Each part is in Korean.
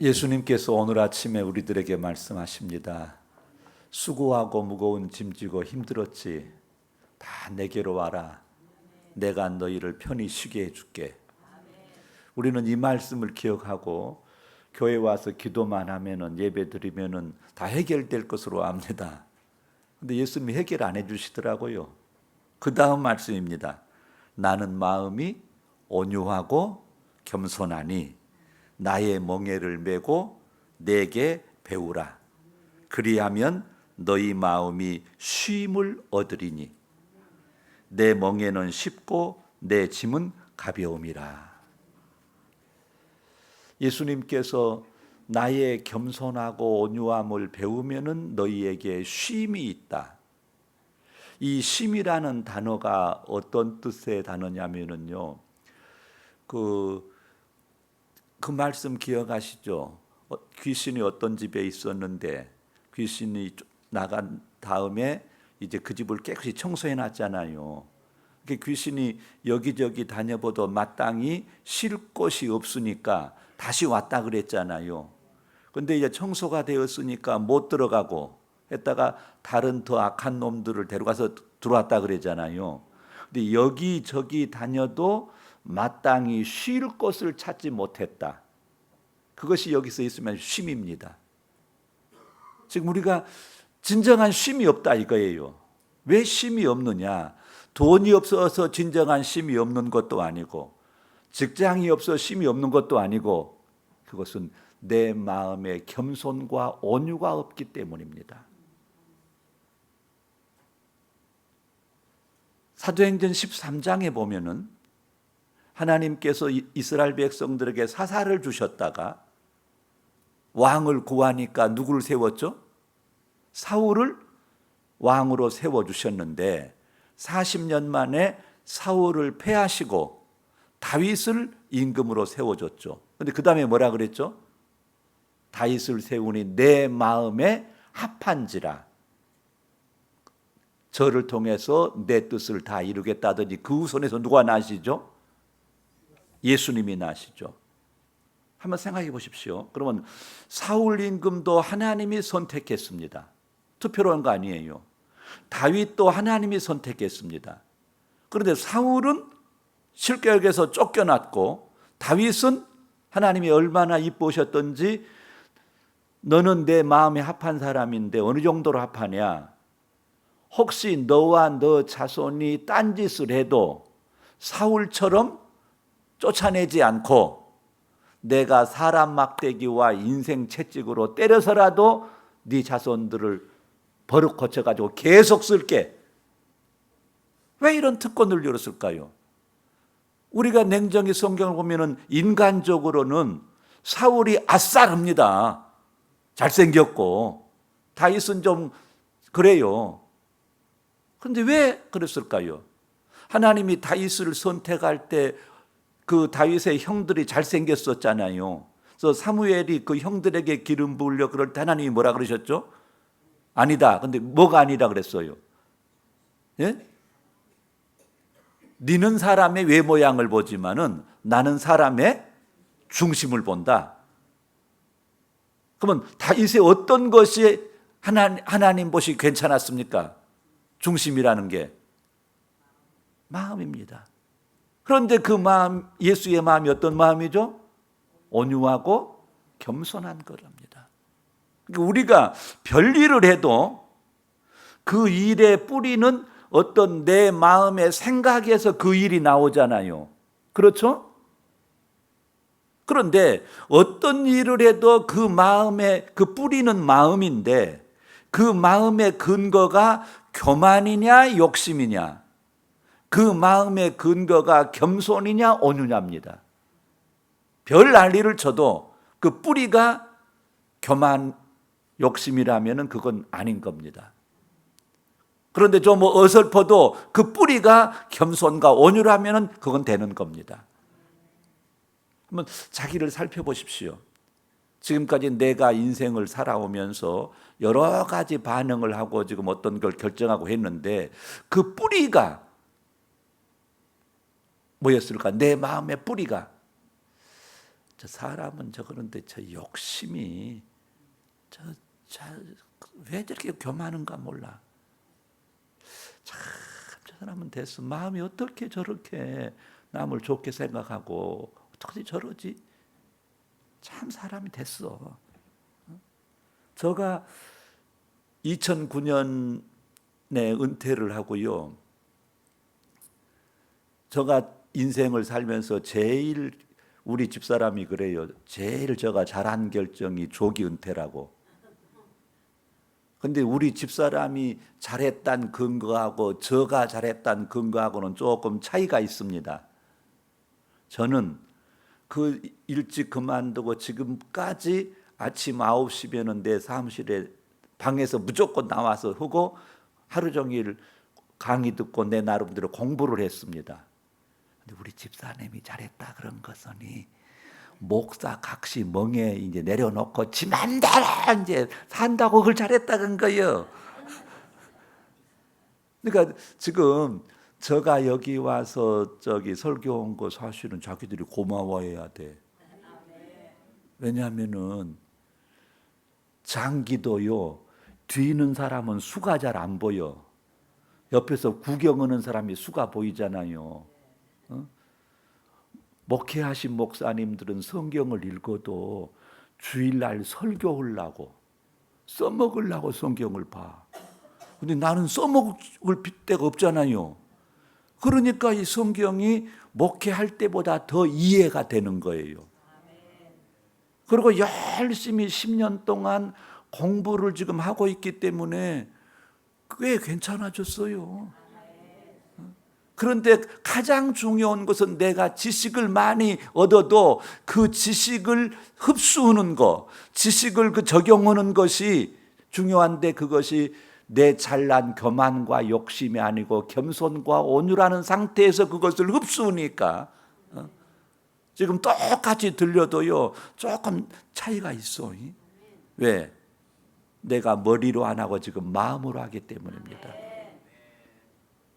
예수님께서 오늘 아침에 우리들에게 말씀하십니다. 수고하고 무거운 짐지고 힘들었지? 다 내게로 와라. 내가 너희를 편히 쉬게 해줄게. 우리는 이 말씀을 기억하고 교회 와서 기도만 하면은, 예배 드리면은 다 해결될 것으로 압니다. 근데 예수님이 해결 안 해주시더라고요. 그 다음 말씀입니다. 나는 마음이 온유하고 겸손하니 나의 멍에를 메고 내게 배우라. 그리하면 너희 마음이 쉼을 얻으리니 내 멍에는 쉽고 내 짐은 가벼움이라. 예수님께서 나의 겸손하고 온유함을 배우면은 너희에게 쉼이 있다. 이 쉼이라는 단어가 어떤 뜻의 단어냐면은요, 그 말씀 기억하시죠? 귀신이 어떤 집에 있었는데 귀신이 나간 다음에 이제 그 집을 깨끗이 청소해 놨잖아요. 귀신이 여기저기 다녀봐도 마땅히 쉴 곳이 없으니까 다시 왔다 그랬잖아요. 근데 이제 청소가 되었으니까 못 들어가고 했다가 다른 더 악한 놈들을 데려가서 들어왔다 그랬잖아요. 근데 여기저기 다녀도 마땅히 쉴 곳을 찾지 못했다. 그것이 여기서 있으면 쉼입니다. 지금 우리가 진정한 쉼이 없다 이거예요. 왜 쉼이 없느냐? 돈이 없어서 진정한 쉼이 없는 것도 아니고, 직장이 없어 쉼이 없는 것도 아니고, 그것은 내 마음에 겸손과 온유가 없기 때문입니다. 사도행전 13장에 보면은 하나님께서 이스라엘 백성들에게 사사를 주셨다가 왕을 구하니까 누구를 세웠죠? 사울을 왕으로 세워주셨는데 40년 만에 사울을 패하시고 다윗을 임금으로 세워줬죠. 그런데 그 다음에 뭐라 그랬죠? 다윗을 세우니 내 마음에 합한지라. 저를 통해서 내 뜻을 다 이루겠다더니 그 후손에서 누가 나시죠? 예수님이 나시죠. 한번 생각해 보십시오. 그러면 사울 임금도 하나님이 선택했습니다. 투표로 한 거 아니에요. 다윗도 하나님이 선택했습니다. 그런데 사울은 실격에서 쫓겨났고 다윗은 하나님이 얼마나 이쁘셨던지 너는 내 마음에 합한 사람인데 어느 정도로 합하냐? 혹시 너와 너 자손이 딴짓을 해도 사울처럼 쫓아내지 않고 내가 사람 막대기와 인생 채찍으로 때려서라도 네 자손들을 버릇 고쳐가지고 계속 쓸게. 왜 이런 특권을 열었을까요? 우리가 냉정히 성경을 보면은 인간적으로는 사울이 아싸릅니다. 잘생겼고 다윗은 좀 그래요. 그런데 왜 그랬을까요? 하나님이 다윗을 선택할 때 그 다윗의 형들이 잘생겼었잖아요. 그래서 사무엘이 그 형들에게 기름 부으려 그럴 때 하나님이 뭐라 그러셨죠? 아니다. 근데 뭐가 아니라 그랬어요? 예? 니는 사람의 외모양을 보지만은 나는 사람의 중심을 본다. 그러면 다윗의 어떤 것이 하나님 보시 괜찮았습니까? 중심이라는 게 마음입니다. 그런데 그 마음, 예수의 마음이 어떤 마음이죠? 온유하고 겸손한 거랍니다. 우리가 별일을 해도 그 일의 뿌리는 어떤 내 마음의 생각에서 그 일이 나오잖아요. 그렇죠? 그런데 어떤 일을 해도 그 마음의 그 뿌리는 마음인데 그 마음의 근거가 교만이냐 욕심이냐, 그 마음의 근거가 겸손이냐 온유냐입니다. 별 난리를 쳐도 그 뿌리가 교만 욕심이라면 그건 아닌 겁니다. 그런데 좀 어설퍼도 그 뿌리가 겸손과 온유라면 그건 되는 겁니다. 한번 자기를 살펴보십시오. 지금까지 내가 인생을 살아오면서 여러 가지 반응을 하고 지금 어떤 걸 결정하고 했는데 그 뿌리가 뭐였을까? 내 마음의 뿌리가 저 사람은 그런데 저 욕심이 왜 저렇게 교만한가 몰라. 참 저 사람은 됐어. 마음이 어떻게 저렇게 남을 좋게 생각하고 어떻게 저러지? 참 사람이 됐어. 제가 2009년에 은퇴를 하고요. 제가 인생을 살면서 제일 우리 집사람이 그래요. 제일 제가 잘한 결정이 조기 은퇴라고. 근데 우리 집사람이 잘했다는 근거하고 제가 잘했다는 근거하고는 조금 차이가 있습니다. 저는 그 일찍 그만두고 지금까지 아침 9시면은 내 사무실에 방에서 무조건 나와서 하고 하루 종일 강의 듣고 내 나름대로 공부를 했습니다. 근데 우리 집사님이 잘했다 그런 것은 목사 각시 멍에 이제 내려놓고 지 맘대로 이제 산다고 그걸 잘했다는 거예요. 그러니까 지금 제가 여기 와서 설교 온 거 사실은 자기들이 고마워해야 돼. 왜냐하면은 장기도요 뒤에 있는 사람은 수가 잘 안 보여. 옆에서 구경하는 사람이 수가 보이잖아요. 목회하신 목사님들은 성경을 읽어도 주일날 설교하려고 써먹으려고 성경을 봐. 근데 나는 써먹을 데가 없잖아요. 그러니까 이 성경이 목회할 때보다 더 이해가 되는 거예요. 그리고 열심히 10년 동안 공부를 지금 하고 있기 때문에 꽤 괜찮아졌어요. 그런데 가장 중요한 것은 내가 지식을 많이 얻어도 그 지식을 흡수하는 것, 지식을 적용하는 것이 중요한데 그것이 내 잘난 교만과 욕심이 아니고 겸손과 온유라는 상태에서 그것을 흡수하니까 지금 똑같이 들려도요 조금 차이가 있어. 왜? 내가 머리로 안 하고 지금 마음으로 하기 때문입니다.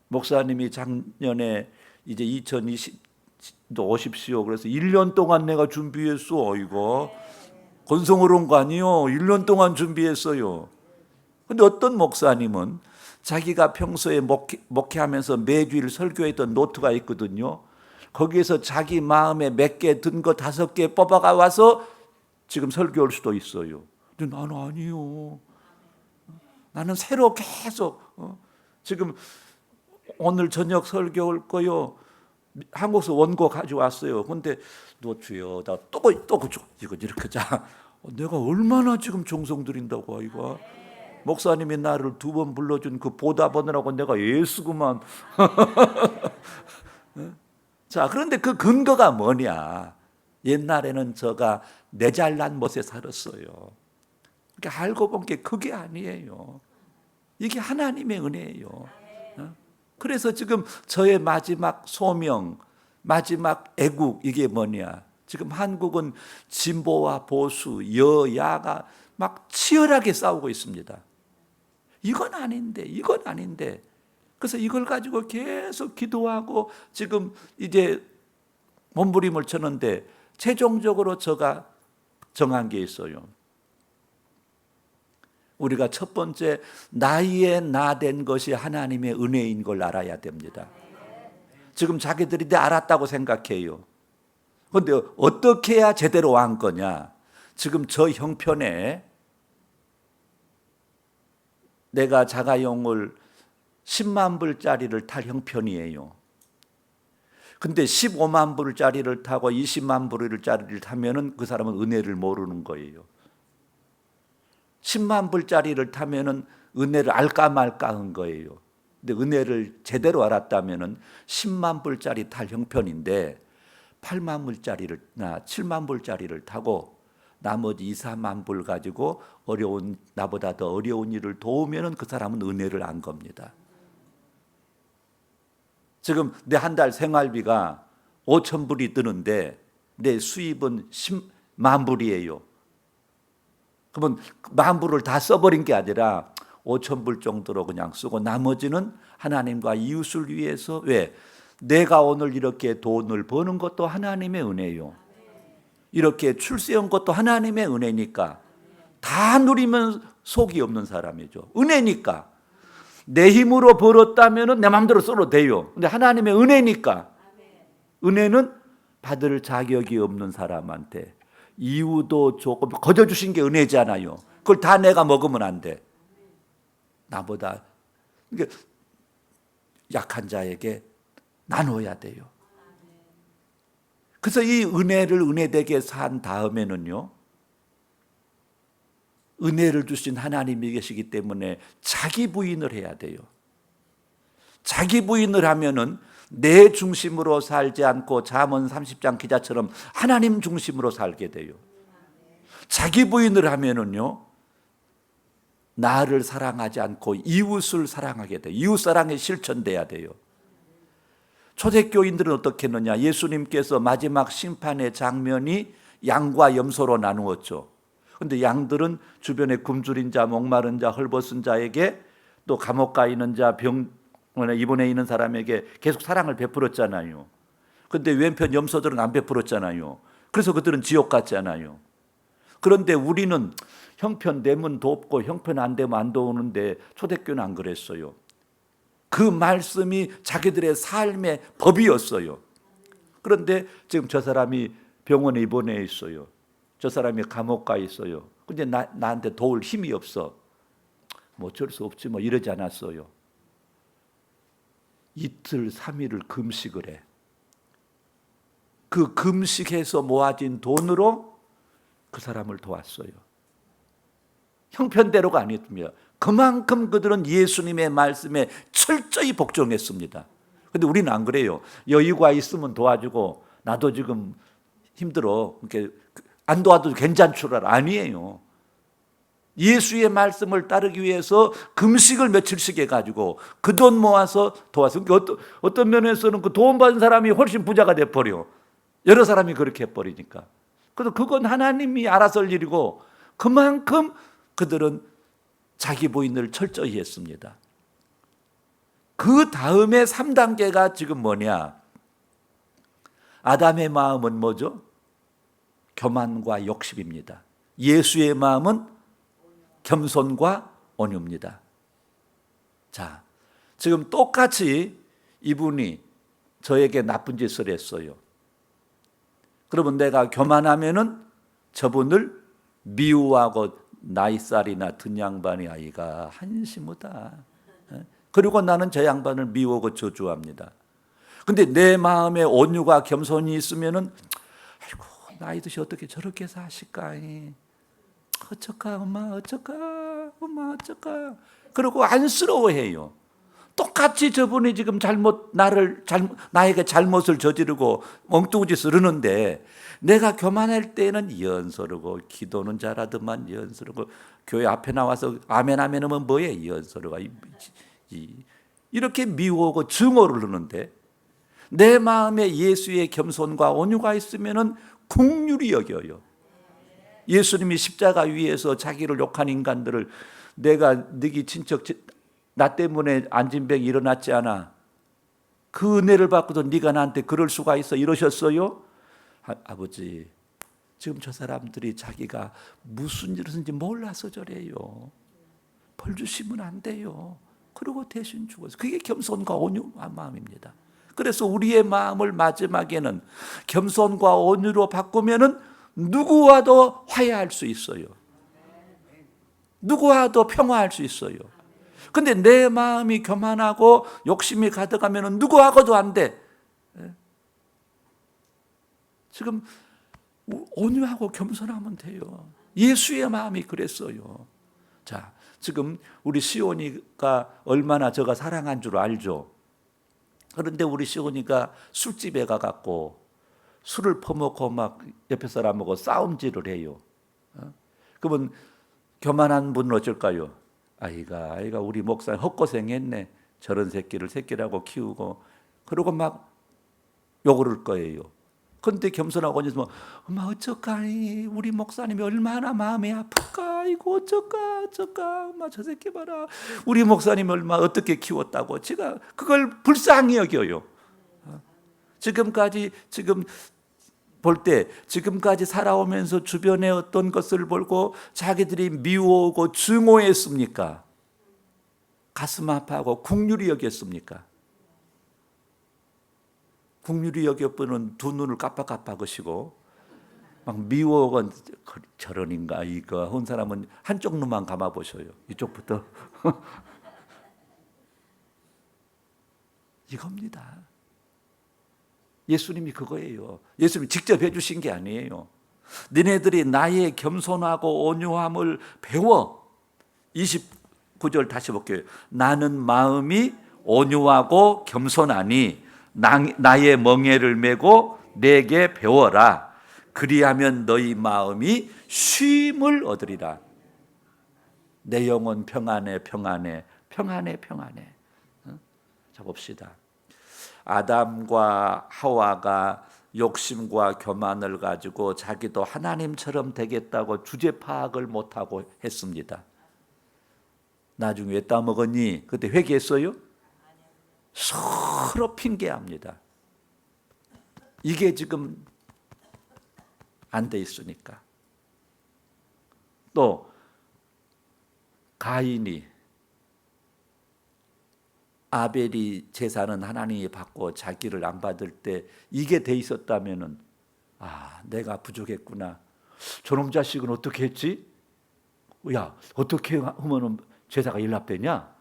목사님이 작년에 이제 2020도 오십시오. 그래서 1년 동안 내가 준비했어. 이거 건성으로 온 거 아니요. 1년 동안 준비했어요. 근데 어떤 목사님은 자기가 평소에 목회하면서 매주일 설교했던 노트가 있거든요. 거기에서 자기 마음에 몇 개 든 거 5개 뽑아가 와서 지금 설교할 수도 있어요. 근데 나는 아니요. 나는 새로 계속 지금 오늘 저녁 설교할 거요. 한국에서 원고 가져왔어요. 근데 노트요. 또 이거 이렇게 자. 내가 얼마나 지금 정성 들인다고 이거. 목사님이 나를 2번 불러준 그 보다 보느라고 내가 예수구만. 자, 그런데 그 근거가 뭐냐? 옛날에는 제가 내 잘난 못에 살았어요. 그러니까 알고 본 게 그게 아니에요. 이게 하나님의 은혜예요. 그래서 지금 저의 마지막 소명, 마지막 애국 이게 뭐냐? 지금 한국은 진보와 보수, 여야가 막 치열하게 싸우고 있습니다. 이건 아닌데. 그래서 이걸 가지고 계속 기도하고 지금 이제 몸부림을 쳤는데 최종적으로 제가 정한 게 있어요. 우리가 첫 번째 나이에 나 된 것이 하나님의 은혜인 걸 알아야 됩니다. 지금 자기들이 다 알았다고 생각해요. 그런데 어떻게 해야 제대로 한 거냐? 지금 저 형편에 내가 자가용을 10만 불짜리를 탈 형편이에요. 근데 15만 불짜리를 타고 20만 불짜리를 타면은 그 사람은 은혜를 모르는 거예요. 10만 불짜리를 타면은 은혜를 알까 말까 한 거예요. 근데 은혜를 제대로 알았다면은 10만 불짜리 탈 형편인데 8만 불짜리나 7만 불짜리를 타고 나머지 2, 3만 불 가지고 나보다 더 어려운 일을 도우면은 그 사람은 은혜를 안 겁니다. 지금 내 한 달 생활비가 5천 불이 드는데 내 수입은 10만 불이에요. 그러면 1만 불을 다 써버린 게 아니라 5천 불 정도로 그냥 쓰고 나머지는 하나님과 이웃을 위해서 왜? 내가 오늘 이렇게 돈을 버는 것도 하나님의 은혜요. 이렇게 출세한 것도 하나님의 은혜니까 다 누리면 속이 없는 사람이죠. 은혜니까. 내 힘으로 벌었다면 내 마음대로 써도 돼요. 근데 하나님의 은혜니까. 은혜는 받을 자격이 없는 사람한테 이유도 조금 거저 주신 게 은혜잖아요. 그걸 다 내가 먹으면 안 돼. 나보다 그러니까 약한 자에게 나눠야 돼요. 그래서 이 은혜를 은혜되게 산 다음에는요, 은혜를 주신 하나님이 계시기 때문에 자기 부인을 해야 돼요. 자기 부인을 하면은 내 중심으로 살지 않고 잠언 30장 기자처럼 하나님 중심으로 살게 돼요. 자기 부인을 하면은요, 나를 사랑하지 않고 이웃을 사랑하게 돼요. 이웃 사랑이 실천돼야 돼요. 초대교인들은 어떻게 했느냐? 예수님께서 마지막 심판의 장면이 양과 염소로 나누었죠. 그런데 양들은 주변에 굶주린 자, 목마른 자, 헐벗은 자에게 또 감옥 가 있는 자, 병원에 입원해 있는 사람에게 계속 사랑을 베풀었잖아요. 그런데 왼편 염소들은 안 베풀었잖아요. 그래서 그들은 지옥 갔잖아요. 그런데 우리는 형편 되면 돕고 형편 안 되면 안 도우는데 초대교회는 안 그랬어요. 그 말씀이 자기들의 삶의 법이었어요. 그런데 지금 저 사람이 병원에 입원해 있어요. 저 사람이 감옥 가 있어요. 근데 나한테 도울 힘이 없어. 뭐 어쩔 수 없지 뭐 이러지 않았어요. 이틀 3일을 금식을 해. 그 금식해서 모아진 돈으로 그 사람을 도왔어요. 형편대로가 아니었습니다. 그만큼 그들은 예수님의 말씀에 철저히 복종했습니다. 그런데 우리는 안 그래요. 여유가 있으면 도와주고 나도 지금 힘들어. 이렇게 안 도와도 괜찮줄 알아. 아니에요. 예수의 말씀을 따르기 위해서 금식을 며칠씩 해가지고 그 돈 모아서 도와서 그러니까 어떤 면에서는 그 돈 받은 사람이 훨씬 부자가 돼버려. 여러 사람이 그렇게 해버리니까. 그래서 그건 하나님이 알아서 할 일이고 그만큼 그들은 자기 부인을 철저히 했습니다. 그 다음에 3단계가 지금 뭐냐? 아담의 마음은 뭐죠? 교만과 욕심입니다. 예수의 마음은 겸손과 온유입니다. 자, 지금 똑같이 이분이 저에게 나쁜 짓을 했어요. 그러면 내가 교만하면은 저분을 미워하고 나이살이나 든 양반의 아이가 한심하다. 그리고 나는 저 양반을 미워하고 저주합니다. 근데 내 마음에 온유가 겸손이 있으면은 아이고 나이 드시 어떻게 저렇게 사실까? 어쩔까 엄마 엄마 어쩔까? 그리고 안쓰러워해요. 똑같이 저분이 지금 나에게 잘못을 저지르고 엉뚱한 짓을 하는데 내가 교만할 때는 연서르고 기도는 잘하더만 연서르고 교회 앞에 나와서 아멘 아멘 하면 뭐해 연서르가 이렇게 미워하고 증오를 하는데 내 마음에 예수의 겸손과 온유가 있으면은 긍휼히 여겨요. 예수님이 십자가 위에서 자기를 욕한 인간들을 내가 너희 친척 나 때문에 안진병이 일어났지 않아. 그 은혜를 받고도 네가 나한테 그럴 수가 있어 이러셨어요? 아버지 지금 저 사람들이 자기가 무슨 일을 했는지 몰라서 저래요. 벌 주시면 안 돼요. 그리고 대신 죽어서 그게 겸손과 온유한 마음입니다. 그래서 우리의 마음을 마지막에는 겸손과 온유로 바꾸면은 누구와도 화해할 수 있어요. 누구와도 평화할 수 있어요. 근데 내 마음이 교만하고 욕심이 가득하면 누구하고도 안 돼. 지금 온유하고 겸손하면 돼요. 예수의 마음이 그랬어요. 자, 지금 우리 시온이가 얼마나 저가 사랑한 줄 알죠. 그런데 우리 시온이가 술집에 가갖고 술을 퍼먹고 막 옆에 사람하고 싸움질을 해요. 그러면 교만한 분은 어쩔까요? 아이가 우리 목사님 헛고생했네. 저런 새끼라고 키우고 그러고 막 욕을 할 거예요. 그런데 겸손하고 앉아서 엄마 어쩌까니 우리 목사님이 얼마나 마음이 아플까 이거 어쩌까 엄마 저 새끼 봐라 우리 목사님이 얼마나 어떻게 키웠다고 제가 그걸 불쌍히 여겨요. 지금까지 지금 볼 때 지금까지 살아오면서 주변에 어떤 것을 보고 자기들이 미워하고 증오했습니까? 가슴 아파하고 국률이 여겼습니까? 국률이 여겨보는 두 눈을 깜빡깜빡하시고 막 미워하고 저런인가 이거 한 사람은 한쪽 눈만 감아보셔요. 이쪽부터 이겁니다. 예수님이 그거예요. 예수님이 직접 해주신 게 아니에요. 너네들이 나의 겸손하고 온유함을 배워. 29절 다시 볼게요. 나는 마음이 온유하고 겸손하니 나의 멍에를 메고 내게 배워라. 그리하면 너희 마음이 쉼을 얻으리라. 내 영혼 평안해 평안해 평안해 평안해. 자 봅시다. 아담과 하와가 욕심과 교만을 가지고 자기도 하나님처럼 되겠다고 주제 파악을 못하고 했습니다. 나중에 왜 따먹었니? 그때 회개했어요? 서로 핑계합니다. 이게 지금 안 돼 있으니까. 또 가인이 아벨이 제사는 하나님이 받고 자기를 안 받을 때 이게 돼 있었다면은 내가 부족했구나. 저놈 자식은 어떻게 했지? 야 어떻게 하면은 제사가 일납되냐?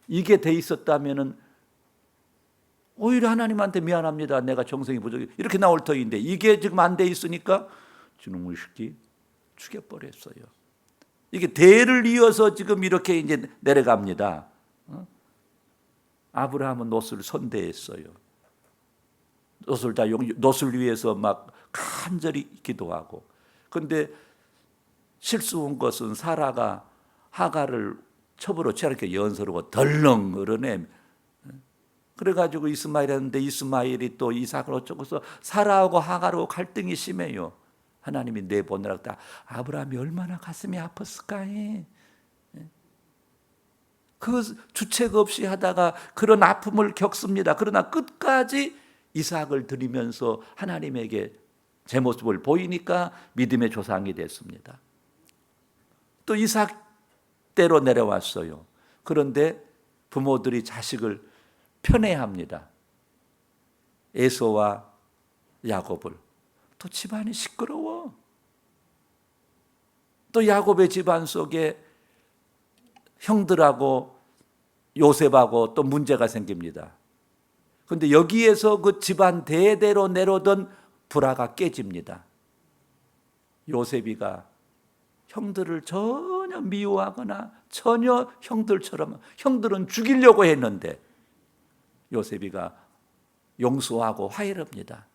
이게 돼 있었다면은 오히려 하나님한테 미안합니다. 내가 정성이 부족해. 이렇게 나올 터인데 이게 지금 안 돼 있으니까 저놈의 새끼 죽여버렸어요. 이게 대를 이어서 지금 이렇게 이제 내려갑니다. 아브라함은 롯을 선대했어요. 롯을 위해서 막 간절히 기도하고. 그런데 실수한 것은 사라가 하가를 첩으로 취하게 연서르고 덜렁 끌어내. 그래가지고 이스마엘 했는데 이스마엘이 또 이삭을 어쩌고서 사라하고 하가로 갈등이 심해요. 하나님이 내보내라고 다 아브라함이 얼마나 가슴이 아팠을까. 그 주책 없이 하다가 그런 아픔을 겪습니다. 그러나 끝까지 이삭을 드리면서 하나님에게 제 모습을 보이니까 믿음의 조상이 됐습니다. 또 이삭대로 내려왔어요. 그런데 부모들이 자식을 편애합니다. 에서와 야곱을. 또 집안이 시끄러워. 또 야곱의 집안 속에 형들하고 요셉하고 또 문제가 생깁니다. 그런데 여기에서 그 집안 대대로 내려오던 불화가 깨집니다. 요셉이가 형들을 전혀 미워하거나 전혀 형들은 죽이려고 했는데 요셉이가 용서하고 화해합니다.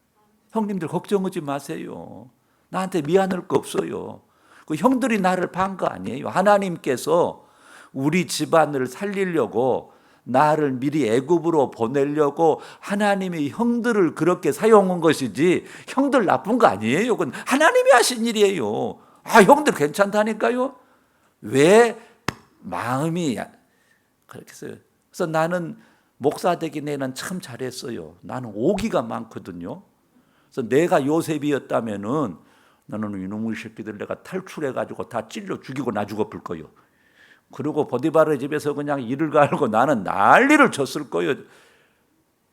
형님들 걱정하지 마세요. 나한테 미안할 거 없어요. 그 형들이 나를 반 거 아니에요. 하나님께서 우리 집안을 살리려고 나를 미리 애굽으로 보내려고 하나님이 형들을 그렇게 사용한 것이지 형들 나쁜 거 아니에요. 그건 하나님이 하신 일이에요. 형들 괜찮다니까요. 왜 마음이 그렇게 했어요. 그래서 나는 목사 되기 내는 참 잘했어요. 나는 오기가 많거든요. 그래서 내가 요셉이었다면은 나는 이놈의 새끼들 내가 탈출해가지고 다 찔러 죽이고 나 죽어 불 거요. 그리고 보디바르 집에서 그냥 일을 갈고 나는 난리를 쳤을 거예요.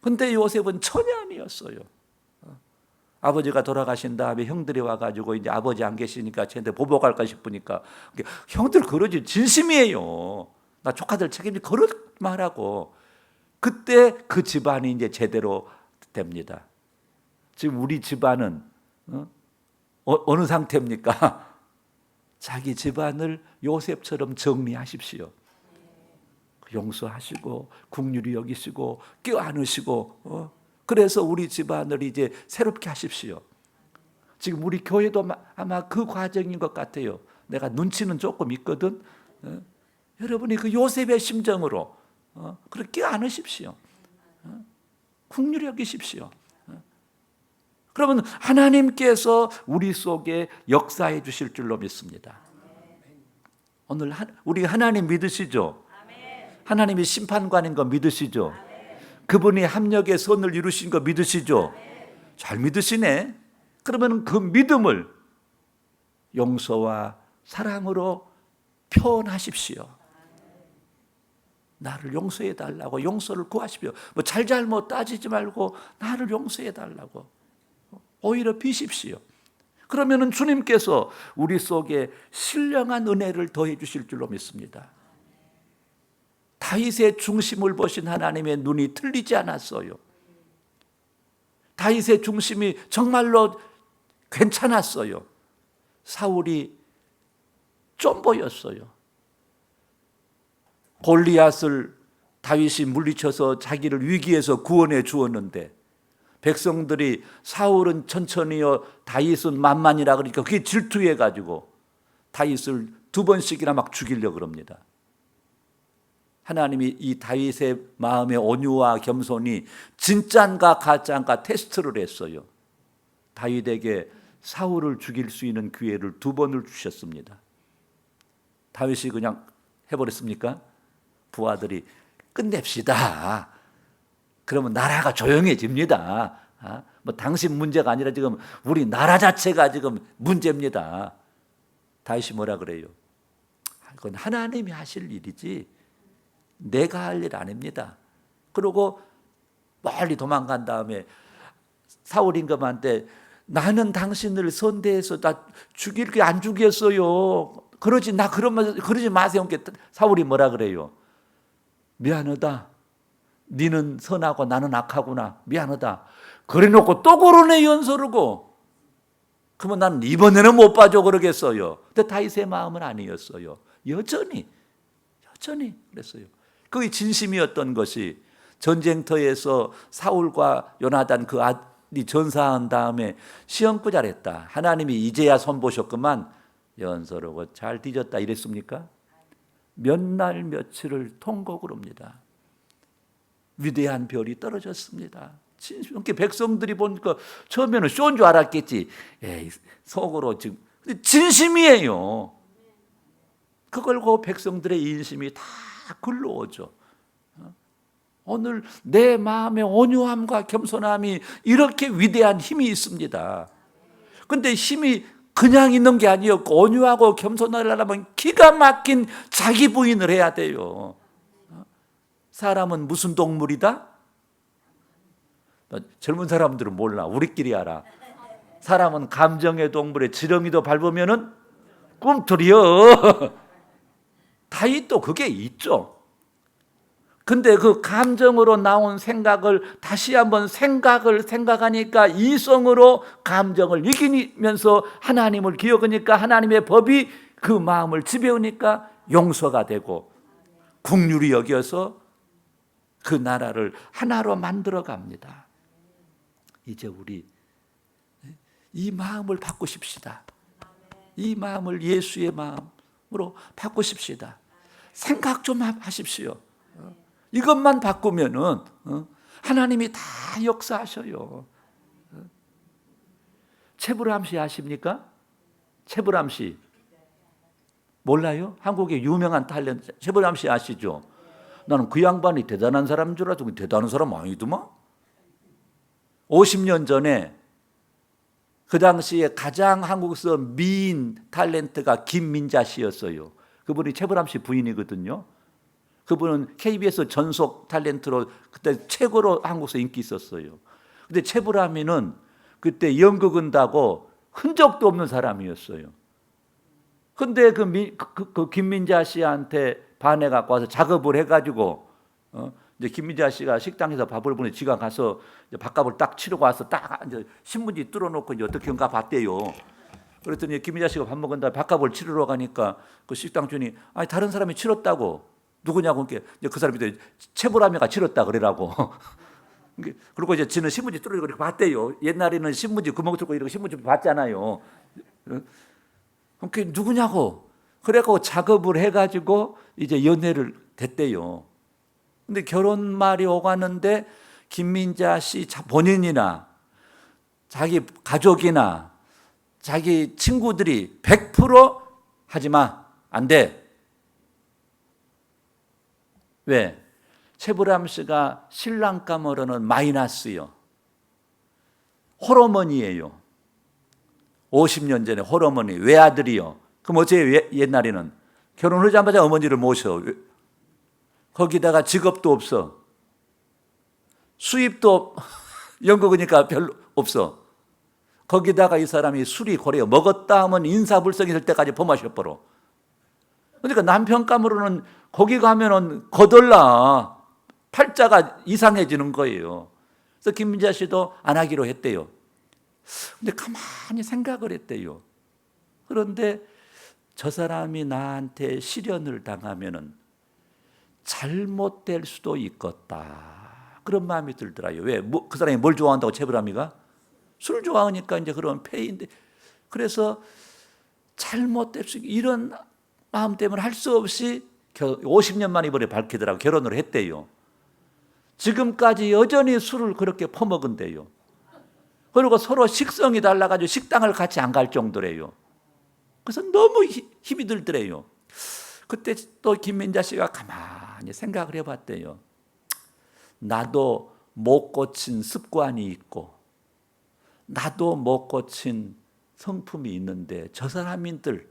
근데 요셉은 천연이었어요. 아버지가 돌아가신 다음에 형들이 와가지고 이제 아버지 안 계시니까 쟤한테 보복할까 싶으니까 형들 그러지 진심이에요. 나 조카들 책임지 그런 말하고 그때 그 집안이 이제 제대로 됩니다. 지금 우리 집안은 어느 상태입니까? 자기 집안을 요셉처럼 정리하십시오. 용서하시고 국률이 여기시고 껴안으시고 그래서 우리 집안을 이제 새롭게 하십시오. 지금 우리 교회도 아마 그 과정인 것 같아요. 내가 눈치는 조금 있거든. 여러분이 그 요셉의 심정으로 그렇게 껴안으십시오. 국률이 여기십시오. 그러면 하나님께서 우리 속에 역사해 주실 줄로 믿습니다. 오늘 우리 하나님 믿으시죠? 하나님이 심판관인 거 믿으시죠? 그분이 합력의 선을 이루신 거 믿으시죠? 잘 믿으시네. 그러면 그 믿음을 용서와 사랑으로 표현하십시오. 나를 용서해 달라고 용서를 구하십시오. 뭐 잘잘못 따지지 말고 나를 용서해 달라고 오히려 비십시오. 그러면은 주님께서 우리 속에 신령한 은혜를 더해 주실 줄로 믿습니다. 다윗의 중심을 보신 하나님의 눈이 틀리지 않았어요. 다윗의 중심이 정말로 괜찮았어요. 사울이 좀 보였어요. 골리앗을 다윗이 물리쳐서 자기를 위기에서 구원해 주었는데 백성들이 사울은 천천히요 다윗은 만만이라 그러니까 그게 질투해 가지고 다윗을 2번씩이나 막 죽이려고 그럽니다. 하나님이 이 다윗의 마음의 온유와 겸손이 진짜인가 가짜인가 테스트를 했어요. 다윗에게 사울을 죽일 수 있는 기회를 2번을 주셨습니다. 다윗이 그냥 해버렸습니까? 부하들이 끝냅시다. 그러면 나라가 조용해집니다. 뭐 당신 문제가 아니라 지금 우리 나라 자체가 지금 문제입니다. 다윗이 뭐라 그래요? 그건 하나님이 하실 일이지 내가 할 일 아닙니다. 그리고 멀리 도망간 다음에 사울 임금한테 나는 당신을 선대해서 나 죽일 게 안 죽였어요. 그러지 마세요. 사울이 뭐라 그래요? 미안하다. 너는 선하고 나는 악하구나. 미안하다. 그래놓고 또 그러네 연서르고. 그러면 나는 이번에는 못 봐줘 그러겠어요. 근데 다윗의 마음은 아니었어요. 여전히 그랬어요. 그게 진심이었던 것이 전쟁터에서 사울과 요나단 그 아들이 전사한 다음에 시험구 잘했다. 하나님이 이제야 손보셨구만. 연서르고 잘 뒤졌다 이랬습니까? 몇 날 며칠을 통곡을 합니다. 위대한 별이 떨어졌습니다. 그러니까 백성들이 보니까 처음에는 쇼인 줄 알았겠지. 에이, 속으로 지금 진심이에요. 그걸 그 백성들의 인심이 다 글러오죠. 오늘 내 마음의 온유함과 겸손함이 이렇게 위대한 힘이 있습니다. 그런데 힘이 그냥 있는 게 아니었고 온유하고 겸손하려면 기가 막힌 자기 부인을 해야 돼요. 사람은 무슨 동물이다? 젊은 사람들은 몰라. 우리끼리 알아. 사람은 감정의 동물에 지렁이도 밟으면은 꿈틀이요. 다윗도 그게 있죠. 근데 그 감정으로 나온 생각을 다시 한번 생각하니까 이성으로 감정을 이기면서 하나님을 기억하니까 하나님의 법이 그 마음을 지배우니까 용서가 되고 긍휼히 여겨서 그 나라를 하나로 만들어 갑니다. 이제 우리 이 마음을 바꾸십시다. 이 마음을 예수의 마음으로 바꾸십시다. 생각 좀 하십시오. 이것만 바꾸면은 하나님이 다 역사하셔요. 채브람 씨 아십니까? 채브람 씨 몰라요? 한국의 유명한 탤런트 채브람 씨 아시죠? 나는 그 양반이 대단한 사람인 줄 알았더니 대단한 사람 아니더만. 50년 전에 그 당시에 가장 한국에서 미인 탤런트가 김민자 씨였어요. 그분이 채브람 씨 부인이거든요. 그분은 KBS 전속 탤런트로 그때 최고로 한국에서 인기 있었어요. 근데 채브람이는 그때 연극 한다고 흔적도 없는 사람이었어요. 근데 그 김민자 씨한테 반해갖고 와서 작업을 해가지고 이제 김민자 씨가 식당에서 밥을 보내 지가 가서 이제 밥값을 딱 치르고 와서 딱 이제 신문지 뚫어놓고 이제 어떻게인가 봤대요. 그랬더니 김민자 씨가 밥 먹은 다음에 밥값을 치르러 가니까 그 식당 주인이 아니 다른 사람이 치렀다고. 누구냐고 이제 그 사람이 채보라미가 치렀다 그래라고. 그리고 이제 지는 신문지 뚫어지고 이렇게 봤대요. 옛날에는 신문지 구멍 뚫고 이렇게 신문지 봤잖아요. 그게 누구냐고. 그래갖고 작업을 해가지고 이제 연애를 됐대요. 근데 결혼 말이 오가는데 김민자 씨 본인이나 자기 가족이나 자기 친구들이 100% 하지마, 안 돼. 왜? 채브람 씨가 신랑감으로는 마이너스요. 호르몬이에요. 50년 전에 홀어머니 외아들이요. 그럼 어째 옛날에는 결혼하자마자 어머니를 모셔. 거기다가 직업도 없어. 수입도 영국이니까 별로 없어. 거기다가 이 사람이 술이 고래요. 먹었다 하면 인사불성이 될 때까지 범하셔버려. 그러니까 남편감으로는 거기 가면은 거덜나 팔자가 이상해지는 거예요. 그래서 김민자 씨도 안 하기로 했대요. 근데 가만히 생각을 했대요. 그런데 저 사람이 나한테 시련을 당하면은 잘못될 수도 있겠다. 그런 마음이 들더라요. 왜? 그 사람이 뭘 좋아한다고 채불함이가? 술 좋아하니까 이제 그런 폐인데. 그래서 잘못될 수 이런 마음 때문에 할 수 없이 50년 만에 이번에 밝히더라고 결혼을 했대요. 지금까지 여전히 술을 그렇게 퍼먹은대요. 그리고 서로 식성이 달라가지고 식당을 같이 안 갈 정도래요. 그래서 너무 힘이 들더래요. 그때 또 김민자 씨가 가만히 생각을 해봤대요. 나도 못 고친 습관이 있고 나도 못 고친 성품이 있는데 저 사람인들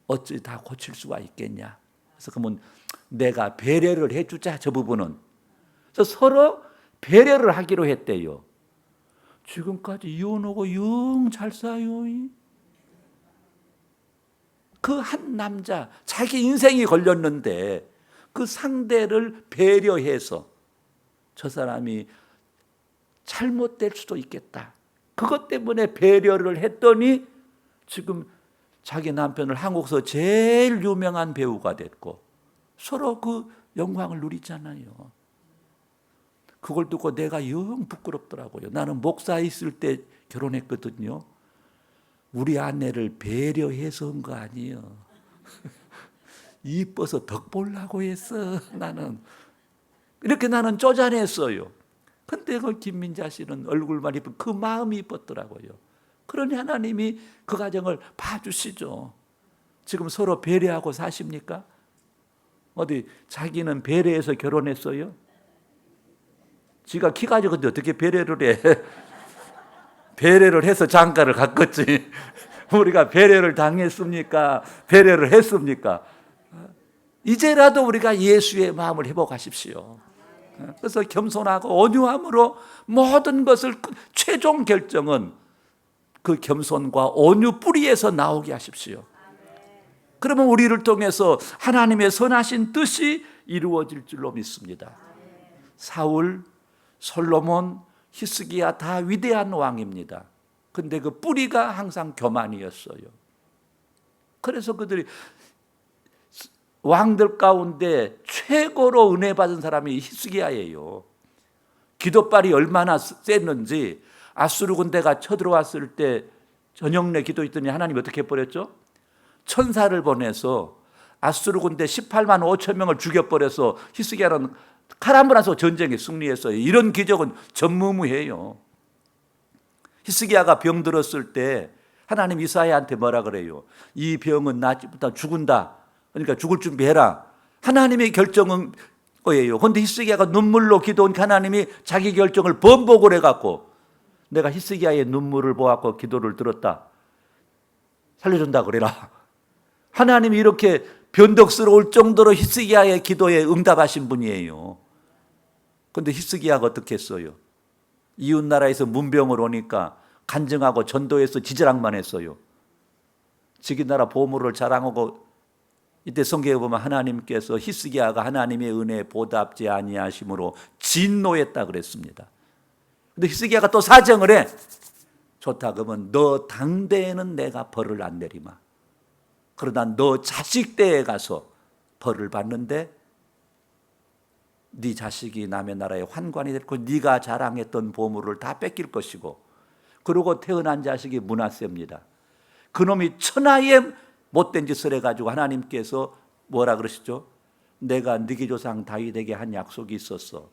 어찌 다 고칠 수가 있겠냐. 그래서 그러면 내가 배려를 해주자 저 부분은. 그래서 서로 배려를 하기로 했대요. 지금까지 이혼하고 영 잘 사요. 그 한 남자 자기 인생이 걸렸는데 그 상대를 배려해서 저 사람이 잘못될 수도 있겠다. 그것 때문에 배려를 했더니 지금 자기 남편을 한국에서 제일 유명한 배우가 됐고 서로 그 영광을 누리잖아요. 그걸 듣고 내가 영 부끄럽더라고요. 나는 목사 있을 때 결혼했거든요. 우리 아내를 배려해서 한 거 아니에요. 이뻐서 덕 보려고 했어. 나는 이렇게 나는 쪼잔했어요. 근데 그 김민자 씨는 얼굴만 이쁜 그 마음이 이뻤더라고요. 그러니 하나님이 그 가정을 봐주시죠. 지금 서로 배려하고 사십니까? 어디 자기는 배려해서 결혼했어요? 지가 키가 작은데 어떻게 배려를 해? 배려를 해서 장가를 갔겠지. 우리가 배려를 당했습니까? 배려를 했습니까? 이제라도 우리가 예수의 마음을 회복하십시오. 그래서 겸손하고 온유함으로 모든 것을 최종 결정은 그 겸손과 온유 뿌리에서 나오게 하십시오. 그러면 우리를 통해서 하나님의 선하신 뜻이 이루어질 줄로 믿습니다. 사울, 솔로몬, 히스기야 다 위대한 왕입니다. 근데 그 뿌리가 항상 교만이었어요. 그래서 그들이 왕들 가운데 최고로 은혜 받은 사람이 히스기야예요. 기도발이 얼마나 셌는지 아수르 군대가 쳐들어왔을 때 저녁 내 기도했더니 하나님이 어떻게 해버렸죠? 천사를 보내서 아수르 군대 18만 5천 명을 죽여버려서 히스기야는 칼 한 번 안 쏘고 전쟁에 승리했어요. 이런 기적은 전무후무해요. 히스기야가 병들었을 때 하나님 이사야한테 뭐라 그래요? 이 병은 낫지부터 죽은다. 그러니까 죽을 준비해라. 하나님의 결정은 거예요. 그런데 히스기야가 눈물로 기도하니까 하나님이 자기 결정을 번복을 해갖고 내가 히스기야의 눈물을 보았고 기도를 들었다. 살려준다 그래라. 하나님이 이렇게 변덕스러울 정도로 히스기야의 기도에 응답하신 분이에요. 그런데 히스기야가 어떻게 했어요? 이웃나라에서 문병을 오니까 간증하고 전도해서 지지랑만 했어요. 지기 나라 보물을 자랑하고 이때 성경에 보면 하나님께서 히스기야가 하나님의 은혜에 보답지 아니하심으로 진노했다 그랬습니다. 근데 히스기야가 또 사정을 해. 좋다 그러면 너 당대에는 내가 벌을 안 내리마. 그러나 너 자식 때에 가서 벌을 받는데 네 자식이 남의 나라에 환관이 됐고 네가 자랑했던 보물을 다 뺏길 것이고 그러고 태어난 자식이 므낫세입니다. 그놈이 천하에 못된 짓을 해가지고 하나님께서 뭐라 그러시죠? 내가 네게 조상 다윗에게 한 약속이 있었어.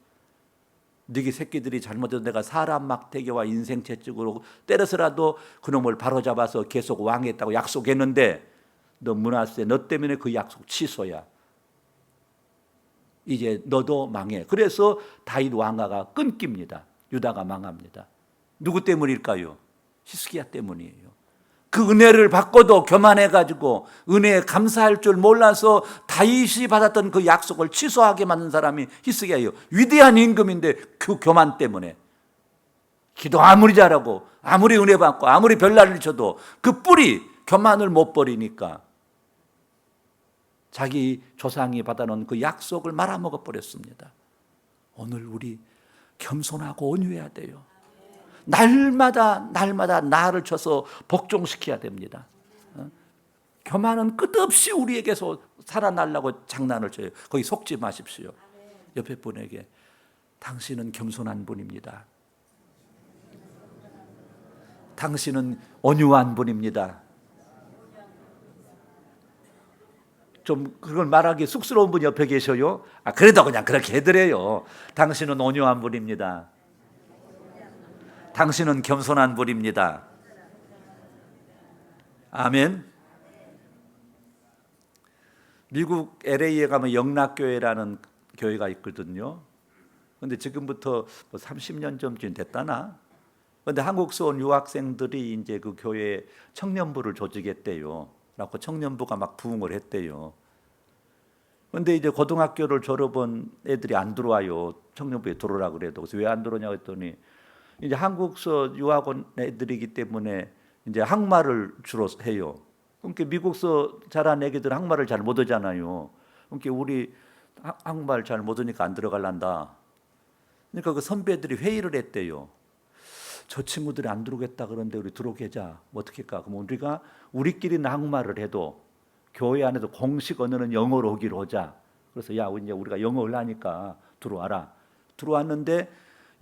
네게 새끼들이 잘못해서 내가 사람 막대기와 인생 채찍으로 때려서라도 그놈을 바로잡아서 계속 왕했다고 약속했는데 너 므낫세 너 때문에 그 약속 취소야. 이제 너도 망해. 그래서 다윗 왕가가 끊깁니다. 유다가 망합니다. 누구 때문일까요? 히스기야 때문이에요. 그 은혜를 받고도 교만해가지고 은혜에 감사할 줄 몰라서 다윗이 받았던 그 약속을 취소하게 만든 사람이 히스기야예요. 위대한 임금인데 그 교만 때문에 기도 아무리 잘하고 아무리 은혜 받고 아무리 별난을 쳐도 그 뿌리 교만을 못 버리니까 자기 조상이 받아놓은 그 약속을 말아먹어 버렸습니다. 오늘 우리 겸손하고 온유해야 돼요. 날마다 나를 쳐서 복종시켜야 됩니다. 교만은 끝없이 우리에게서 살아나려고 장난을 쳐요. 거기 속지 마십시오. 옆에 분에게 당신은 겸손한 분입니다. 당신은 온유한 분입니다. 좀 그걸 말하기 쑥스러운 분 옆에 계셔요. 그래도 그냥 그렇게 해드려요. 당신은 온유한 분입니다. 당신은 겸손한 분입니다. 아멘. 미국 LA에 가면 영락교회라는 교회가 있거든요. 그런데 지금부터 30년 전쯤 됐다나. 그런데 한국서 온 유학생들이 이제 그 교회에 청년부를 조직했대요. 그래서 청년부가 막 부흥을 했대요. 그런데 이제 고등학교를 졸업한 애들이 안 들어와요. 청년부에 들어오라 그래도. 그래서 왜 안 들어오냐고 했더니 이제 한국서 유학원 애들이기 때문에 이제 한국말을 주로 해요. 그러니까 미국서 자란 애기들 한국말을 잘 못 하잖아요. 그러니까 우리 한국말 잘 못 하니까 안 들어갈란다. 그러니까 그 선배들이 회의를 했대요. 저 친구들이 안 들어오겠다 그러는데 우리 들어오게 하자. 뭐 어떻게 할까? 그럼 우리가 우리끼리는 한국말을 해도 교회 안에도 공식 언어는 영어로 하기로 하자. 그래서 야, 이제 우리가 영어를 하니까 들어와라. 들어왔는데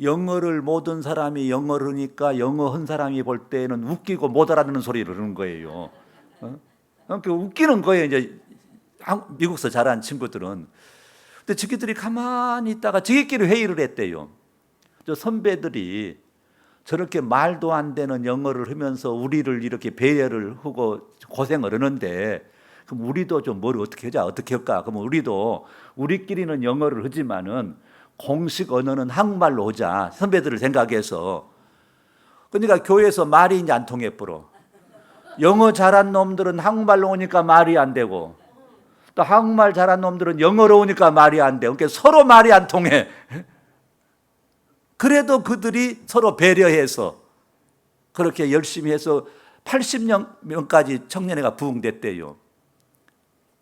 영어를 모든 사람이 영어를 하니까 영어 한 사람이 볼 때는 웃기고 못 알아듣는 소리를 하는 거예요. 그러니까 웃기는 거예요. 이제 미국서 자란 친구들은. 근데 지기들이 가만히 있다가 지기끼리 회의를 했대요. 저 선배들이 저렇게 말도 안 되는 영어를 하면서 우리를 이렇게 배려를 하고 고생을 하는데 그럼 우리도 좀 뭘 어떻게 하자. 어떻게 할까? 그럼 우리도 우리끼리는 영어를 하지만은 공식 언어는 한국말로 하자. 선배들을 생각해서. 그러니까 교회에서 말이 이제 안 통해 버려. 영어 잘한 놈들은 한국말로 오니까 말이 안 되고 또 한국말 잘한 놈들은 영어로 오니까 말이 안 돼. 그러니까 서로 말이 안 통해. 그래도 그들이 서로 배려해서 그렇게 열심히 해서 80명까지 청년회가 부흥됐대요.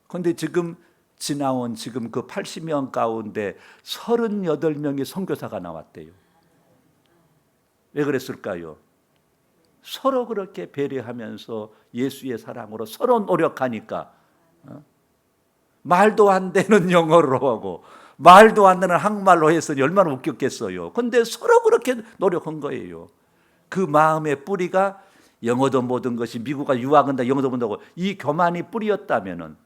그런데 지금 지나온 지금 그 80명 가운데 38명이 선교사가 나왔대요. 왜 그랬을까요? 서로 그렇게 배려하면서 예수의 사랑으로 서로 노력하니까 말도 안 되는 영어로 하고 말도 안 되는 한국말로 했으니 얼마나 웃겼겠어요. 그런데 서로 그렇게 노력한 거예요. 그 마음의 뿌리가 영어도 모든 것이 미국가 유학한다 영어도 본다고 이 교만이 뿌리였다면은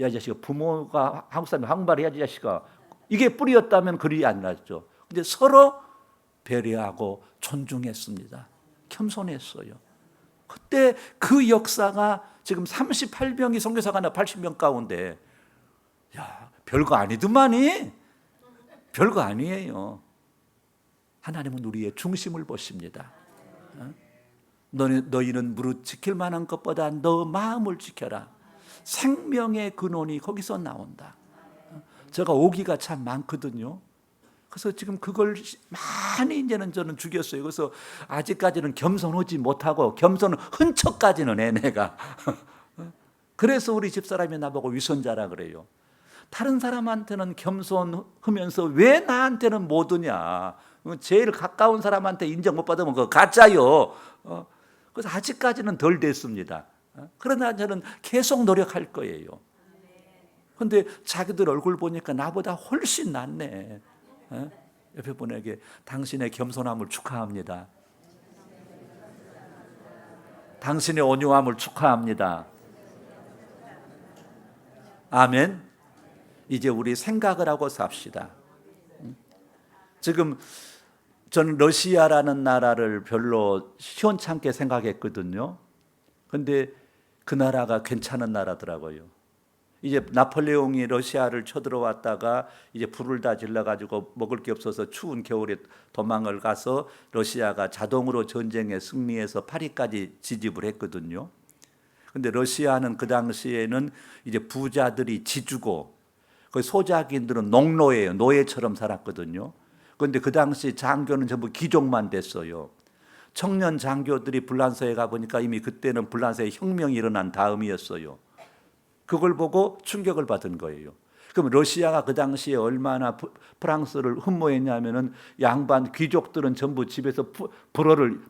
야 자식아 부모가 한국 사람이 한국말 해야지 자식아 이게 뿌리였다면 그리 안 났죠. 근데 서로 배려하고 존중했습니다. 겸손했어요. 그때 그 역사가 지금 38명이 선교사가 나 80명 가운데 야 별거 아니더만이 별거 아니에요. 하나님은 우리의 중심을 보십니다. 너희는 무릇 지킬 만한 것보다 너 마음을 지켜라. 생명의 근원이 거기서 나온다. 제가 오기가 참 많거든요. 그래서 지금 그걸 많이 이제는 저는 죽였어요. 그래서 아직까지는 겸손하지 못하고 겸손은 흔적까지는 해 내가. 그래서 우리 집사람이 나보고 위선자라 그래요. 다른 사람한테는 겸손하면서 왜 나한테는 못 오냐. 제일 가까운 사람한테 인정 못 받으면 그거 가짜요. 그래서 아직까지는 덜 됐습니다. 그러나 저는 계속 노력할 거예요. 그런데 자기들 얼굴 보니까 나보다 훨씬 낫네. 옆에 분에게 당신의 겸손함을 축하합니다. 당신의 온유함을 축하합니다. 아멘. 이제 우리 생각을 하고 삽시다. 지금 저는 러시아라는 나라를 별로 시원찮게 생각했거든요. 그런데 그 나라가 괜찮은 나라더라고요. 이제 나폴레옹이 러시아를 쳐들어왔다가 이제 불을 다 질러가지고 먹을 게 없어서 추운 겨울에 도망을 가서 러시아가 자동으로 전쟁에 승리해서 파리까지 지집을 했거든요. 근데 러시아는 그 당시에는 이제 부자들이 지주고 그 소작인들은 농노예요. 노예처럼 살았거든요. 그런데 그 당시 장교는 전부 귀족만 됐어요. 청년 장교들이 불란서에 가보니까 이미 그때는 불란서에 혁명이 일어난 다음이었어요. 그걸 보고 충격을 받은 거예요. 그럼 러시아가 그 당시에 얼마나 프랑스를 흠모했냐면은 양반 귀족들은 전부 집에서 불어를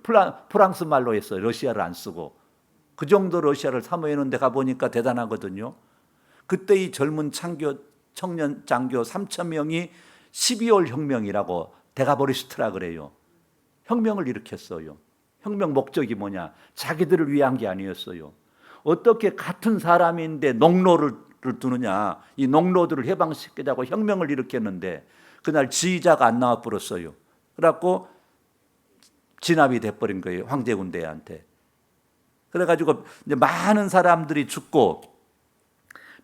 프랑스 말로 했어요. 러시아를 안 쓰고. 그 정도 러시아를 사모했는데 가보니까 대단하거든요. 그때 이 젊은 청년 장교 3,000명이 12월 혁명이라고 데가보리스트라 그래요. 혁명을 일으켰어요. 혁명 목적이 뭐냐? 자기들을 위한 게 아니었어요. 어떻게 같은 사람인데 농로를 두느냐? 이 농로들을 해방시키자고 혁명을 일으켰는데 그날 지휘자가 안 나와 버렸어요. 그래갖고 진압이 돼버린 거예요. 황제군대한테. 그래가지고 이제 많은 사람들이 죽고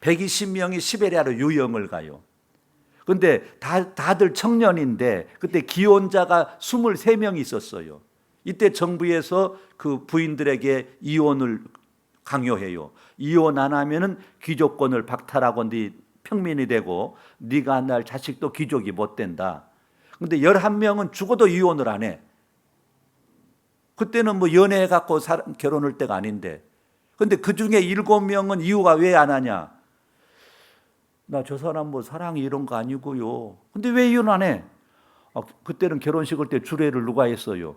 120명이 시베리아로 유영을 가요. 근데 다들 청년인데 그때 기혼자가 23명이 있었어요. 이때 정부에서 그 부인들에게 이혼을 강요해요. 이혼 안 하면은 귀족권을 박탈하고 네 평민이 되고 네가 낳을 자식도 귀족이 못 된다. 근데 11명은 죽어도 이혼을 안 해. 그때는 뭐 연애해 갖고 결혼할 때가 아닌데. 근데 그 중에 7명은 이유가 왜 안 하냐? 나 저 사람 뭐 사랑이 이런 거 아니고요. 근데 왜 이혼 안 해? 그때는 결혼식을 때 주례를 누가 했어요?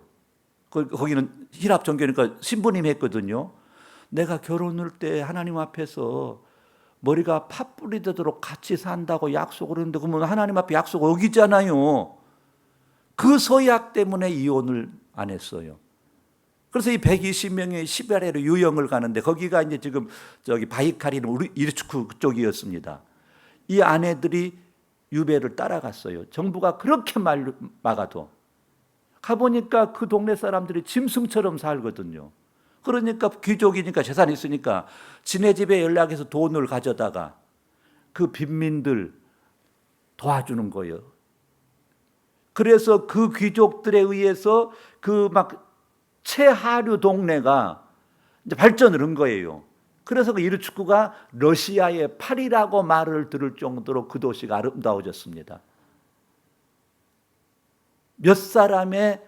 거기는 힐합 종교니까 신부님이 했거든요. 내가 결혼할 때 하나님 앞에서 머리가 팥불이 되도록 같이 산다고 약속을 했는데 그러면 하나님 앞에 약속 어기잖아요. 그 서약 때문에 이혼을 안 했어요. 그래서 이 120명의 시베리아로 유영을 가는데 거기가 이제 지금 저기 바이칼이나 이르츠크 그쪽이었습니다. 이 아내들이 유배를 따라갔어요. 정부가 그렇게 막아도. 가보니까 그 동네 사람들이 짐승처럼 살거든요. 그러니까 귀족이니까 재산이 있으니까 지네 집에 연락해서 돈을 가져다가 그 빈민들 도와주는 거예요. 그래서 그 귀족들에 의해서 그 막 최하류 동네가 이제 발전을 한 거예요. 그래서 그 이르츠크가 러시아의 파리라고 말을 들을 정도로 그 도시가 아름다워졌습니다. 몇 사람의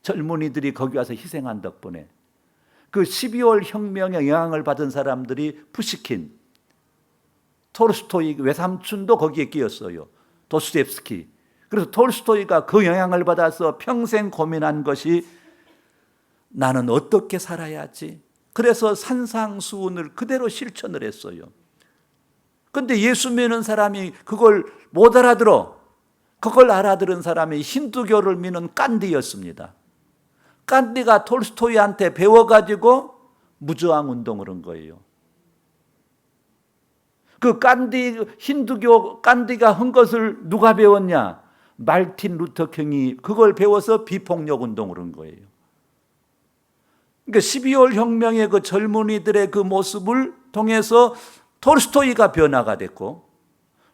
젊은이들이 거기 와서 희생한 덕분에 그 12월 혁명의 영향을 받은 사람들이 푸시킨, 톨스토이 외삼촌도 거기에 끼었어요. 도스토옙스키. 그래서 톨스토이가 그 영향을 받아서 평생 고민한 것이 나는 어떻게 살아야지? 그래서 산상수훈을 그대로 실천을 했어요. 그런데 예수 믿는 사람이 그걸 못 알아들어. 그걸 알아들은 사람이 힌두교를 믿는 깐디였습니다. 깐디가 톨스토이한테 배워가지고 무저항 운동을 한 거예요. 그 힌두교 깐디가 한 것을 누가 배웠냐? 말틴 루터킹이 그걸 배워서 비폭력 운동을 한 거예요. 그러니까 12월 혁명의 그 젊은이들의 그 모습을 통해서 톨스토이가 변화가 됐고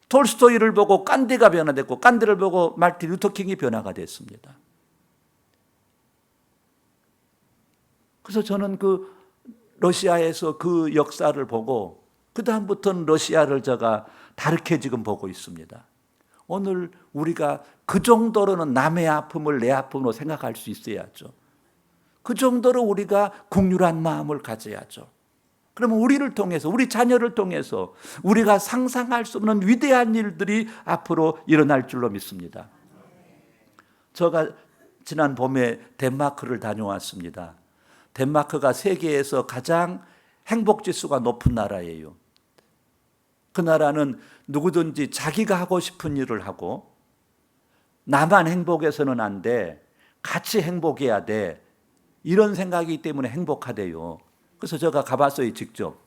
톨스토이를 보고 깐디가 변화됐고 깐디를 보고 말틴 루터킹이 변화가 됐습니다. 그래서 저는 그 러시아에서 그 역사를 보고 그 다음부터는 러시아를 제가 다르게 지금 보고 있습니다. 오늘 우리가 그 정도로는 남의 아픔을 내 아픔으로 생각할 수 있어야죠. 그 정도로 우리가 긍휼한 마음을 가져야죠. 그러면 우리를 통해서 우리 자녀를 통해서 우리가 상상할 수 없는 위대한 일들이 앞으로 일어날 줄로 믿습니다. 제가 지난 봄에 덴마크를 다녀왔습니다. 덴마크가 세계에서 가장 행복지수가 높은 나라예요. 그 나라는 누구든지 자기가 하고 싶은 일을 하고 나만 행복해서는 안 돼. 같이 행복해야 돼. 이런 생각이기 때문에 행복하대요. 그래서 제가 가봤어요, 직접.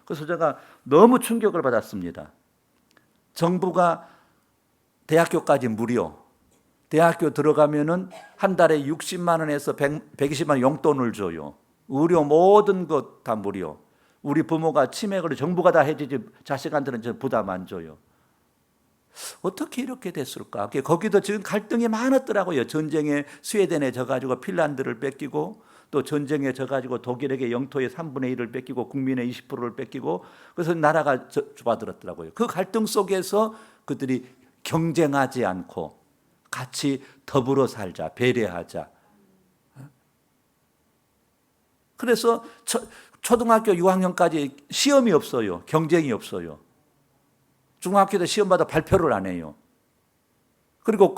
그래서 제가 너무 충격을 받았습니다. 정부가 대학교까지 무료. 대학교 들어가면은 한 달에 60만 원에서 120만 원 용돈을 줘요. 의료 모든 것 다 무료. 우리 부모가 치맥을 정부가 다 해주지 자식한테는 저 부담 안 줘요. 어떻게 이렇게 됐을까? 거기도 지금 갈등이 많았더라고요. 전쟁에 스웨덴에 져가지고 핀란드를 뺏기고, 또 전쟁에 져가지고 독일에게 영토의 3분의 1을 뺏기고 국민의 20%를 뺏기고, 그래서 나라가 좁아들었더라고요. 그 갈등 속에서 그들이 경쟁하지 않고 같이 더불어 살자, 배려하자. 그래서 초등학교 6학년까지 시험이 없어요. 경쟁이 없어요. 중학교 때 시험마다 발표를 안 해요. 그리고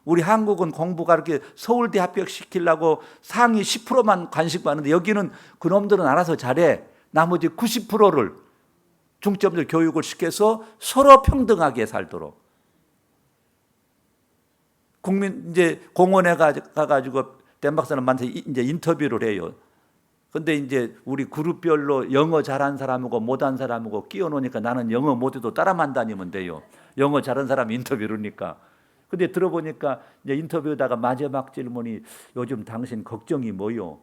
우리 한국은 공부가 이렇게 서울대 합격시키려고 상위 10%만 관심 받는데, 여기는 그놈들은 알아서 잘해. 나머지 90%를 중점적 교육을 시켜서 서로 평등하게 살도록. 이제 공원에 가가지고 댄박 사람한테 이제 인터뷰를 해요. 근데 이제 우리 그룹별로 영어 잘한 사람하고 못한 사람하고 끼워 놓으니까 나는 영어 못해도 따라만 다니면 돼요. 영어 잘한 사람 인터뷰르니까. 근데 들어보니까 이제 인터뷰다가 마지막 질문이, 요즘 당신 걱정이 뭐요?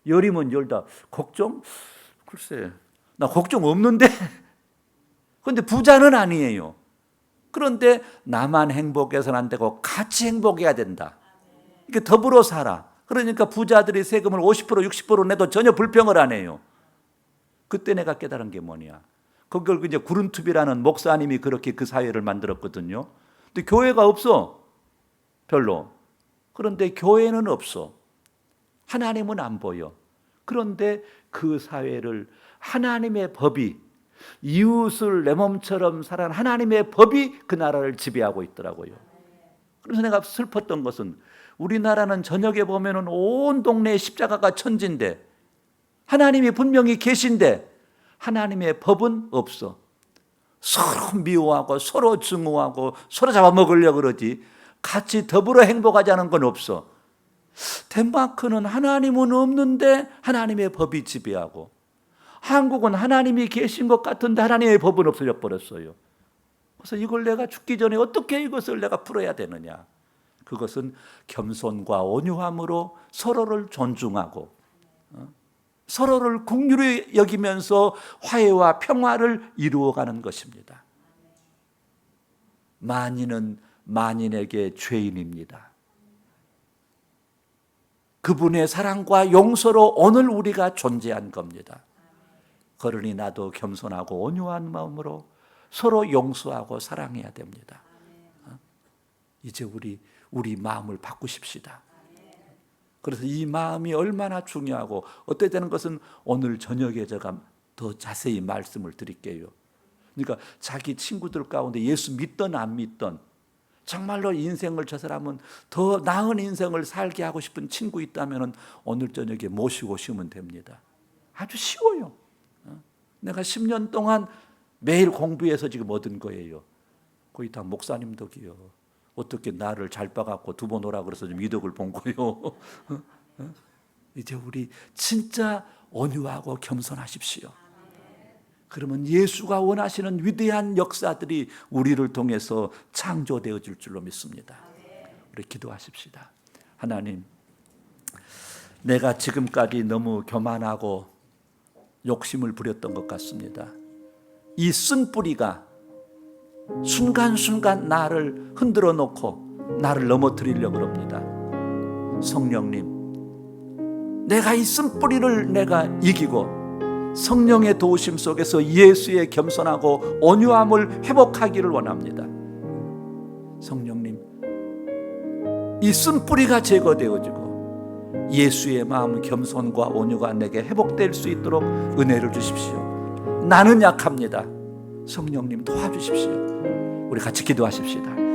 열이면 열다. 걱정? 글쎄, 나 걱정 없는데. 근데 부자는 아니에요. 그런데 나만 행복해서는 안 되고 같이 행복해야 된다. 이렇게 더불어 살아. 그러니까 부자들이 세금을 50% 60% 내도 전혀 불평을 안 해요. 그때 내가 깨달은 게 뭐냐. 그걸 이제 구른투비라는 목사님이 그렇게 그 사회를 만들었거든요. 근데 교회가 없어. 별로. 그런데 교회는 없어. 하나님은 안 보여. 그런데 그 사회를 하나님의 법이, 이웃을 내 몸처럼 사랑하는 하나님의 법이 그 나라를 지배하고 있더라고요. 그래서 내가 슬펐던 것은, 우리나라는 저녁에 보면은 온 동네에 십자가가 천지인데, 하나님이 분명히 계신데 하나님의 법은 없어. 서로 미워하고 서로 증오하고 서로 잡아먹으려고 그러지, 같이 더불어 행복하자는 건 없어. 덴마크는 하나님은 없는데 하나님의 법이 지배하고, 한국은 하나님이 계신 것 같은데 하나님의 법은 없어져 버렸어요. 그래서 이걸 내가 죽기 전에 어떻게 이것을 내가 풀어야 되느냐. 그것은 겸손과 온유함으로 서로를 존중하고 서로를 긍휼히 여기면서 화해와 평화를 이루어가는 것입니다. 만인은 만인에게 죄인입니다. 그분의 사랑과 용서로 오늘 우리가 존재한 겁니다. 그러니 나도 겸손하고 온유한 마음으로 서로 용서하고 사랑해야 됩니다. 이제 우리 마음을 바꾸십시다. 그래서 이 마음이 얼마나 중요하고, 어떻게 되는 것은 오늘 저녁에 제가 더 자세히 말씀을 드릴게요. 그러니까 자기 친구들 가운데 예수 믿던 안 믿던, 정말로 인생을 저 사람은 더 나은 인생을 살게 하고 싶은 친구 있다면 오늘 저녁에 모시고 오시면 됩니다. 아주 쉬워요. 내가 10년 동안 매일 공부해서 지금 얻은 거예요. 거의 다 목사님 덕이요. 어떻게 나를 잘 봐갖고 두 번 오라 그래서 좀 이덕을 본 거요. 이제 우리 진짜 온유하고 겸손하십시오. 그러면 예수가 원하시는 위대한 역사들이 우리를 통해서 창조되어질 줄로 믿습니다. 우리 기도하십시다. 하나님, 내가 지금까지 너무 교만하고 욕심을 부렸던 것 같습니다. 이 쓴뿌리가 순간순간 나를 흔들어 놓고 나를 넘어뜨리려고 합니다. 성령님, 내가 이 쓴뿌리를 내가 이기고 성령의 도우심 속에서 예수의 겸손하고 온유함을 회복하기를 원합니다. 성령님, 이 쓴뿌리가 제거되어지고 예수의 마음 겸손과 온유가 내게 회복될 수 있도록 은혜를 주십시오. 나는 약합니다. 성령님 도와주십시오. 우리 같이 기도하십시다.